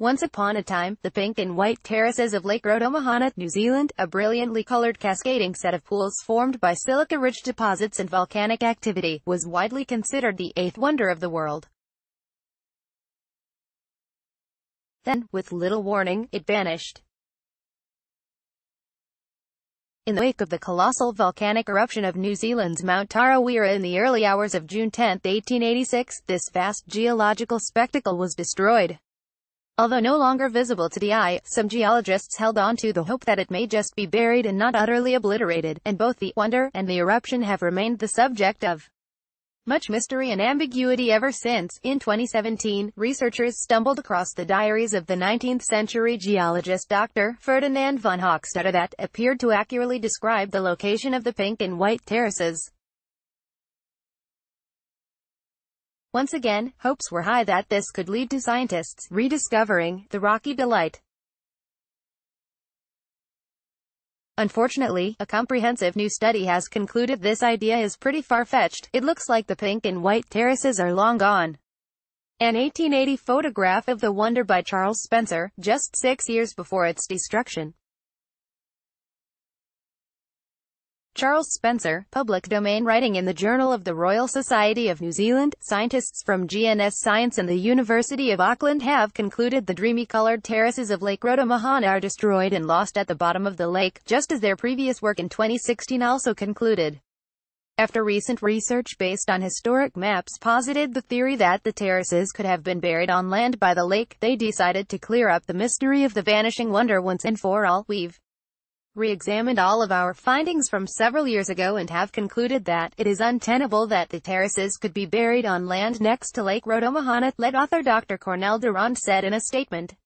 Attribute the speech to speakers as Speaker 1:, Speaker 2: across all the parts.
Speaker 1: Once upon a time, the pink and white terraces of Lake Rotomahana, New Zealand, a brilliantly colored cascading set of pools formed by silica-rich deposits and volcanic activity, was widely considered the eighth wonder of the world. Then, with little warning, it vanished. In the wake of the colossal volcanic eruption of New Zealand's Mount Tarawera in the early hours of June 10, 1886, this vast geological spectacle was destroyed. Although no longer visible to the eye, some geologists held on to the hope that it may just be buried and not utterly obliterated, and both the wonder and the eruption have remained the subject of much mystery and ambiguity ever since. In 2017, researchers stumbled across the diaries of the 19th-century geologist Dr. Ferdinand von Hochstetter that appeared to accurately describe the location of the pink and white terraces. Once again, hopes were high that this could lead to scientists rediscovering the rocky delight. Unfortunately, a comprehensive new study has concluded this idea is pretty far-fetched. It looks like the pink and white terraces are long gone. An 1880 photograph of the wonder by Charles Spencer, just 6 years before its destruction. Charles Spencer, public domain writing in the Journal of the Royal Society of New Zealand, scientists from GNS Science and the University of Auckland have concluded the dreamy-colored terraces of Lake Rotomahana are destroyed and lost at the bottom of the lake, just as their previous work in 2016 also concluded. After recent research based on historic maps posited the theory that the terraces could have been buried on land by the lake, they decided to clear up the mystery of the vanishing wonder once and for all. We've re-examined all of our findings from several years ago and have concluded that it is untenable that the terraces could be buried on land next to Lake Rotomahana, lead author Dr. Cornell Durand said in a statement.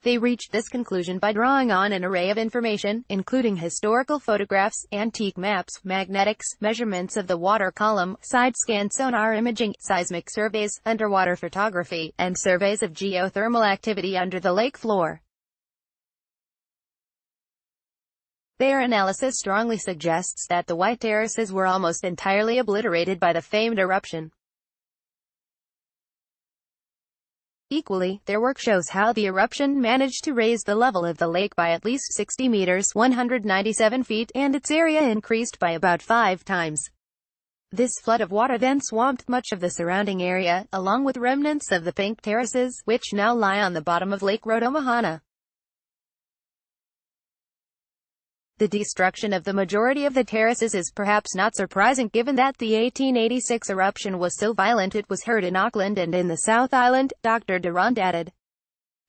Speaker 1: They reached this conclusion by drawing on an array of information, including historical photographs, antique maps, magnetics, measurements of the water column, side-scan sonar imaging, seismic surveys, underwater photography, and surveys of geothermal activity under the lake floor. Their analysis strongly suggests that the white terraces were almost entirely obliterated by the famed eruption. Equally, their work shows how the eruption managed to raise the level of the lake by at least 60 meters, 197 feet, and its area increased by about 5 times. This flood of water then swamped much of the surrounding area, along with remnants of the pink terraces, which now lie on the bottom of Lake Rotomahana. The destruction of the majority of the terraces is perhaps not surprising given that the 1886 eruption was so violent it was heard in Auckland and in the South Island, Dr. Durand added.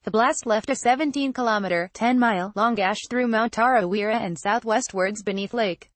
Speaker 1: The blast left a 17-kilometer, 10-mile, long gash through Mount Tarawera and southwestwards beneath Lake